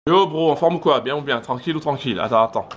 Yo bro, en forme ou quoi? Bien ou bien? Tranquille ou tranquille? Attends.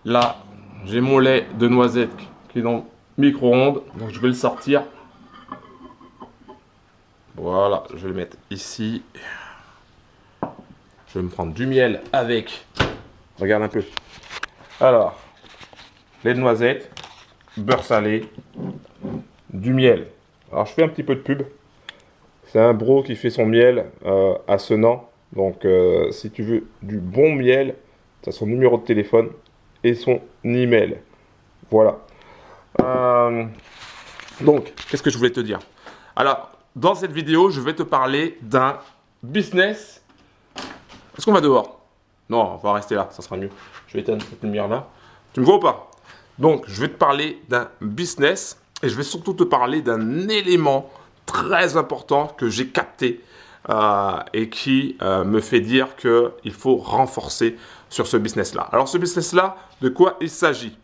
Là, j'ai mon lait de noisette qui est dans le micro-ondes. Donc je vais le sortir. Voilà, je vais le mettre ici. Je vais me prendre du miel avec. Regarde un peu. Alors, lait de noisette, beurre salé, du miel. Alors je fais un petit peu de pub. C'est un bro qui fait son miel à Senan. Donc si tu veux du bon miel, tu as son numéro de téléphone et son email. Voilà. Euh, Donc, qu'est-ce que je voulais te dire? Alors, dans cette vidéo, je vais te parler d'un business. Est-ce qu'on va dehors? Non, on va rester là, ça sera mieux. Je vais éteindre cette lumière-là. Tu me vois ou pas? Donc, je vais te parler d'un business et je vais surtout te parler d'un élément très important que j'ai capté et qui me fait dire qu'il faut renforcer sur ce business-là. Alors, ce business-là, de quoi il s'agit?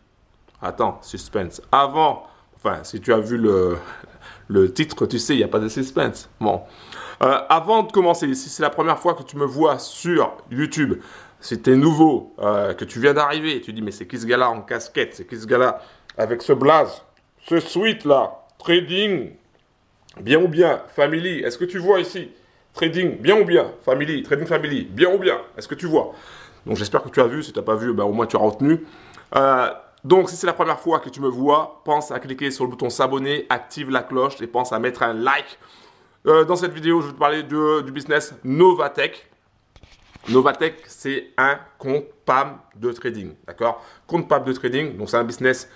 Attends, suspense. Enfin, si tu as vu le titre, tu sais, il n'y a pas de suspense. Bon. Avant de commencer, si c'est la première fois que tu me vois sur YouTube, si tu es nouveau, que tu viens d'arriver, tu dis, mais c'est qui ce gars-là en casquette? C'est qui ce gars-là avec ce blaze? Ce suite là? Trading? Bien ou bien? Family? Est-ce que tu vois ici? Trading? Bien ou bien? Family? Trading family? Bien ou bien? Est-ce que tu vois? Donc j'espère que tu as vu. Si tu n'as pas vu, ben, au moins tu as retenu. Euh, donc si c'est la première fois que tu me vois, pense à cliquer sur le bouton s'abonner, active la cloche et pense à mettre un like. Dans cette vidéo, je vais te parler du business Novatech. Novatech, c'est un compte PAM de trading, d'accord? Compte PAM de trading, donc c'est un business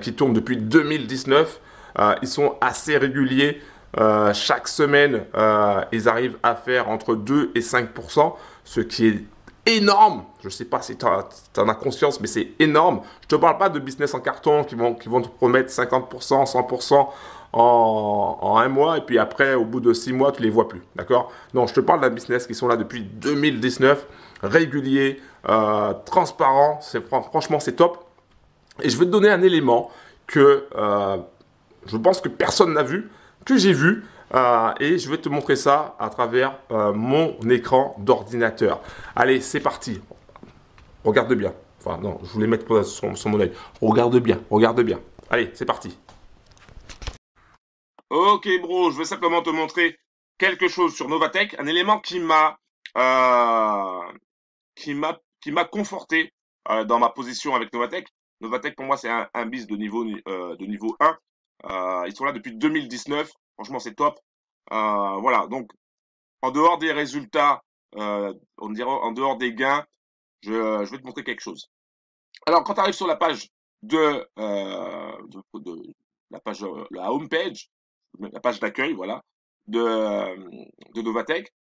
qui tourne depuis 2019. Ils sont assez réguliers. Chaque semaine, ils arrivent à faire entre 2 et 5%, ce qui est énorme. Je ne sais pas si tu en as conscience, mais c'est énorme. Je ne te parle pas de business en carton qui vont te promettre 50%, 100% en un mois, et puis après, au bout de 6 mois, tu les vois plus. D'accord? Non, je te parle d'un business qui sont là depuis 2019, régulier, transparent. Franchement, c'est top. Et je vais te donner un élément que je pense que personne n'a vu, que j'ai vu, et je vais te montrer ça à travers mon écran d'ordinateur. Allez, c'est parti. Regarde bien. Enfin, non, je voulais mettre sur mon œil. Regarde bien, regarde bien. Allez, c'est parti. Ok, bro, je vais simplement te montrer quelque chose sur Novatech, un élément euh, qui m'a conforté dans ma position avec Novatech. Novatech, pour moi, c'est un bis de niveau 1. Ils sont là depuis 2019. Franchement, c'est top. Voilà. Donc, en dehors des résultats, on dirait en dehors des gains, je vais te montrer quelque chose. Alors, quand tu arrives sur la page de la page, la home page, la page d'accueil, voilà, de Novatech,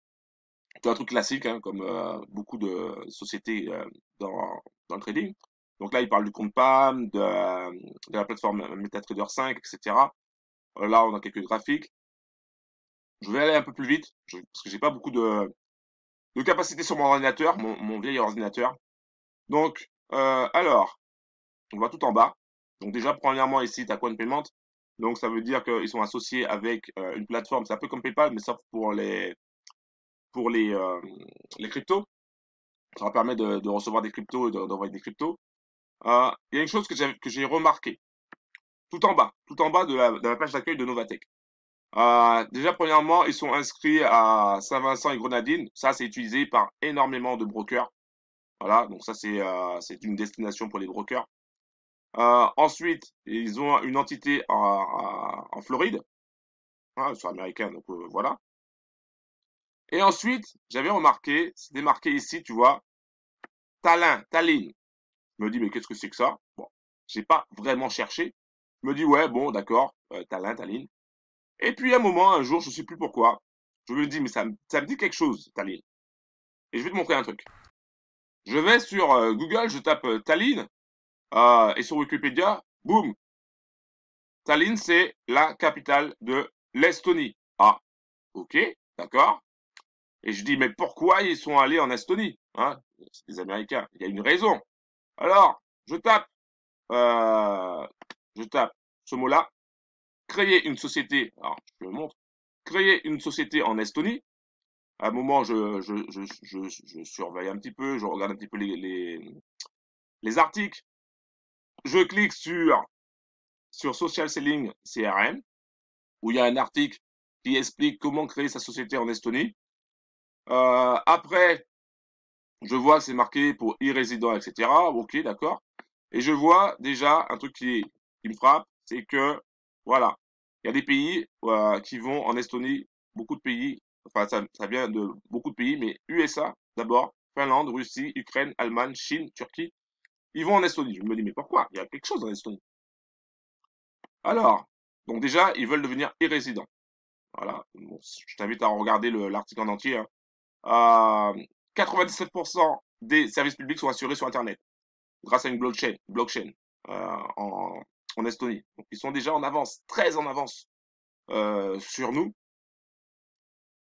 tu as un truc classique, hein, comme beaucoup de sociétés dans le trading. Donc là, il parle du compte PAM, de la plateforme MetaTrader 5, etc. Là, on a quelques graphiques. Je vais aller un peu plus vite, parce que j'ai pas beaucoup de capacité sur mon ordinateur, mon vieil ordinateur. Donc, alors, on va tout en bas. Donc déjà, premièrement, ici, tu as Coin Payment. Donc ça veut dire qu'ils sont associés avec une plateforme, c'est un peu comme PayPal, mais sauf pour les cryptos. Ça va permettre de recevoir des cryptos et d'envoyer des cryptos. Il y a une chose que j'ai remarqué, tout en bas de la page d'accueil de Novatech. Déjà, premièrement, ils sont inscrits à Saint-Vincent et Grenadines. Ça, c'est utilisé par énormément de brokers. Voilà, donc ça, c'est une destination pour les brokers. Ensuite, ils ont une entité en Floride. Ils sont américains, donc voilà. Et ensuite, j'avais remarqué, c'était marqué ici, tu vois, Tallinn. Je me dis, mais qu'est-ce que c'est que ça? Bon, j'ai pas vraiment cherché. Je me dis, ouais, bon, d'accord, Tallinn. Et puis, à un moment, un jour, je sais plus pourquoi, je me dis, mais ça me dit quelque chose, Tallinn. Et je vais te montrer un truc. Je vais sur Google, je tape Tallinn, et sur Wikipédia, boum, Tallinn, c'est la capitale de l'Estonie. Ah, ok, d'accord. Et je dis, mais pourquoi ils sont allés en Estonie? Hein? C'est des Américains. Il y a une raison. Alors, euh, je tape ce mot-là, créer une société. Alors, je te le montre. Créer une société en Estonie. À un moment, je surveille un petit peu, je regarde un petit peu les articles. Je clique sur Social Selling CRM, où il y a un article qui explique comment créer sa société en Estonie. Après, je vois que c'est marqué pour e-résident, etc. Ok, d'accord. Et je vois déjà un truc qui me frappe, c'est que, voilà, il y a des pays qui vont en Estonie, beaucoup de pays, enfin ça vient de beaucoup de pays, mais USA d'abord, Finlande, Russie, Ukraine, Allemagne, Chine, Turquie, ils vont en Estonie. Je me dis, mais pourquoi? Il y a quelque chose en Estonie. Alors, donc déjà, ils veulent devenir e-résidents. Voilà, bon, je t'invite à regarder l'article en entier, hein. 97% des services publics sont assurés sur Internet grâce à une blockchain en Estonie. Donc ils sont déjà en avance, très en avance sur nous.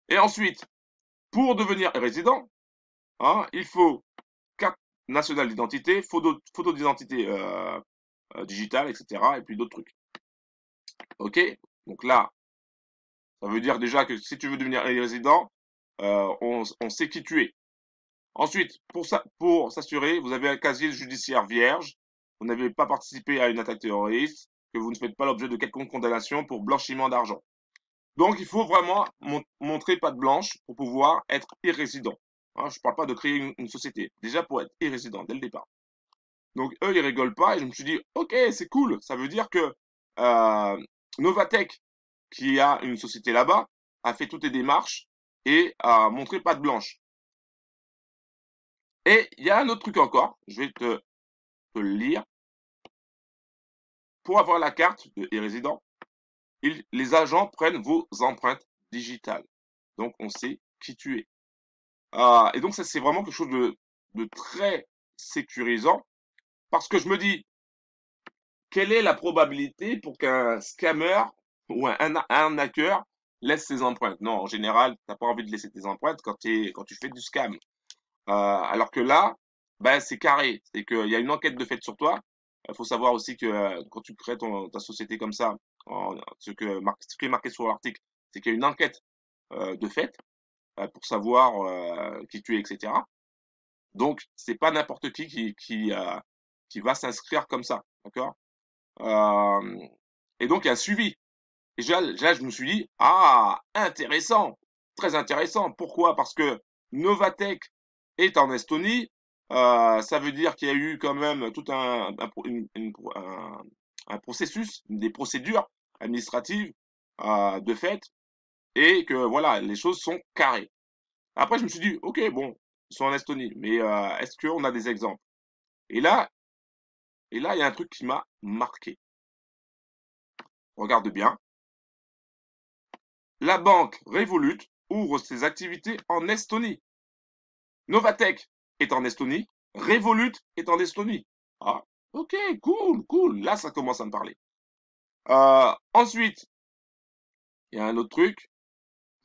Et ensuite, pour devenir résident, hein, il faut carte nationale d'identité, photo d'identité digitale, etc. Et puis d'autres trucs. Ok. Donc là, ça veut dire déjà que si tu veux devenir résident, on sait qui tu es. Ensuite, pour s'assurer, vous avez un casier judiciaire vierge, vous n'avez pas participé à une attaque terroriste, que vous ne faites pas l'objet de quelconque condamnation pour blanchiment d'argent. Donc, il faut vraiment montrer patte blanche pour pouvoir être irrésident. Hein, je ne parle pas de créer une société, déjà pour être irrésident dès le départ. Donc, eux, ils rigolent pas et je me suis dit, ok, c'est cool, ça veut dire que euh, Novatech, qui a une société là-bas, a fait toutes les démarches et a montré patte blanche. Et il y a un autre truc encore, je vais te le lire. Pour avoir la carte de e-résident, les agents prennent vos empreintes digitales. Donc, on sait qui tu es. Et donc, ça, c'est vraiment quelque chose de très sécurisant parce que je me dis, quelle est la probabilité pour qu'un scammer ou un hacker laisse ses empreintes? Non, en général, t'as pas envie de laisser tes empreintes quand tu fais du scam. Alors que là, ben, c'est carré. C'est qu'il y a une enquête de fait sur toi. Il faut savoir aussi que quand tu crées ta société comme ça, ce qui est marqué sur l'article, c'est qu'il y a une enquête de fait pour savoir qui tu es, etc. Donc, c'est pas n'importe qui va s'inscrire comme ça, d'accord? Euh, et donc, il y a un suivi. Et là, je me suis dit, ah, intéressant, très intéressant. Pourquoi? Parce que Novatech est en Estonie. Ça veut dire qu'il y a eu quand même tout un processus, des procédures administratives de fait, et que voilà, les choses sont carrées. Après, je me suis dit, ok, bon, ils sont en Estonie, mais est-ce qu'on a des exemples? Et là, il y a un truc qui m'a marqué. Regarde bien. La banque Revolut ouvre ses activités en Estonie. Novatech est en Estonie. Revolut est en Estonie. Ah, ok, cool, cool. Là, ça commence à me parler. Ensuite, il y a un autre truc.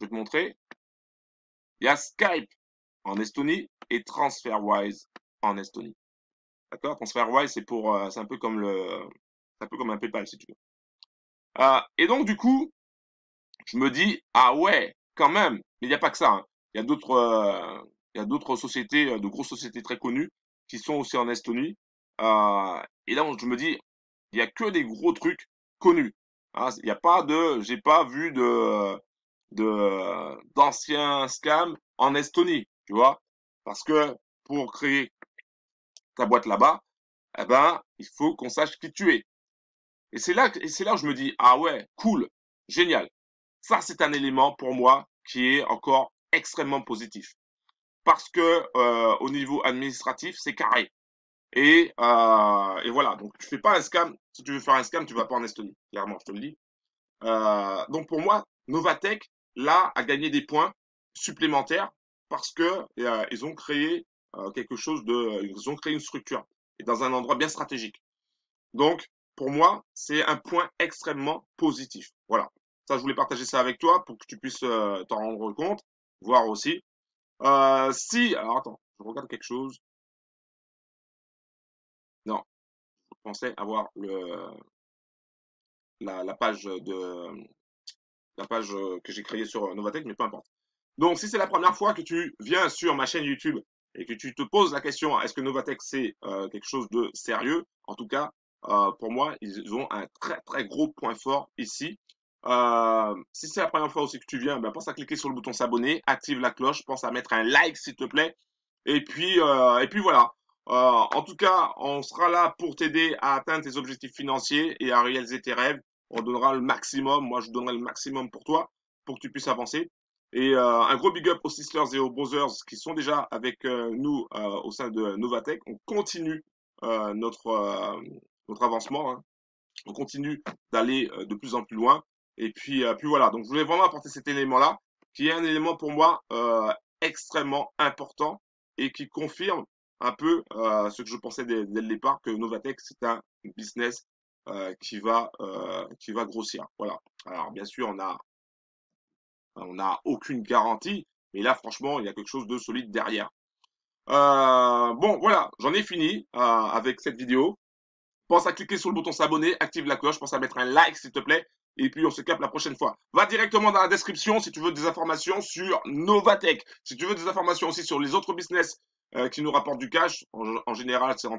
Je vais te montrer. Il y a Skype en Estonie et TransferWise en Estonie. D'accord? TransferWise, c'est un peu comme c'est un peu comme un PayPal, si tu veux. Et donc, du coup, je me dis, ah ouais, quand même. Mais il n'y a pas que ça, hein. Il y a il y a d'autres sociétés, de grosses sociétés très connues, qui sont aussi en Estonie. Et là, je me dis, il y a que des gros trucs connus. Hein, il n'y a pas j'ai pas vu d'anciens scams en Estonie, tu vois. Parce que pour créer ta boîte là-bas, eh ben, il faut qu'on sache qui tu es. Et c'est là où je me dis, ah ouais, cool, génial. Ça, c'est un élément pour moi qui est encore extrêmement positif. Parce que au niveau administratif, c'est carré. Et voilà, donc tu fais pas un scam. Si tu veux faire un scam, tu vas pas en Estonie, clairement, je te le dis. Donc pour moi, Novatech, là, a gagné des points supplémentaires parce que ils ont créé ils ont créé une structure et dans un endroit bien stratégique. Donc, pour moi, c'est un point extrêmement positif. Voilà. Ça, je voulais partager ça avec toi pour que tu puisses t'en rendre compte, voir aussi. Alors attends, je regarde quelque chose. Non, je pensais avoir la page que j'ai créée sur Novatech, mais peu importe. Donc, si c'est la première fois que tu viens sur ma chaîne YouTube et que tu te poses la question, est-ce que Novatech c'est quelque chose de sérieux? En tout cas, pour moi, ils ont un très très gros point fort ici. Si c'est la première fois aussi que tu viens, ben, pense à cliquer sur le bouton s'abonner, active la cloche, pense à mettre un like s'il te plaît. Et puis voilà. En tout cas, on sera là pour t'aider à atteindre tes objectifs financiers et à réaliser tes rêves. On donnera le maximum. Moi, je donnerai le maximum pour toi, pour que tu puisses avancer. Et un gros big up aux Sisters et aux Brothers qui sont déjà avec nous au sein de Novatech. On continue notre avancement, hein. On continue d'aller de plus en plus loin. Et puis voilà. Donc, je voulais vraiment apporter cet élément-là, qui est un élément pour moi extrêmement important et qui confirme un peu ce que je pensais dès le départ, que Novatech, c'est un business qui va grossir. Voilà. Alors, bien sûr, on n'a aucune garantie, mais là, franchement, il y a quelque chose de solide derrière. Bon, voilà, j'en ai fini avec cette vidéo. Pense à cliquer sur le bouton s'abonner, active la cloche, pense à mettre un like s'il te plaît, et puis on se capte la prochaine fois. Va directement dans la description si tu veux des informations sur Novatech, si tu veux des informations aussi sur les autres business qui nous rapportent du cash. En général, c'est en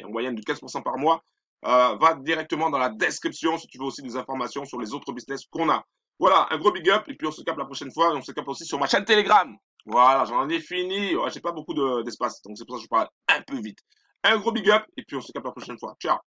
moyenne de 15% par mois. Va directement dans la description si tu veux aussi des informations sur les autres business qu'on a. Voilà, un gros big up, et puis on se capte la prochaine fois, et on se capte aussi sur ma chaîne Telegram. Voilà, j'en ai fini. J'ai pas beaucoup d'espace, donc c'est pour ça que je parle un peu vite. Un gros big up, et puis on se capte la prochaine fois. Ciao.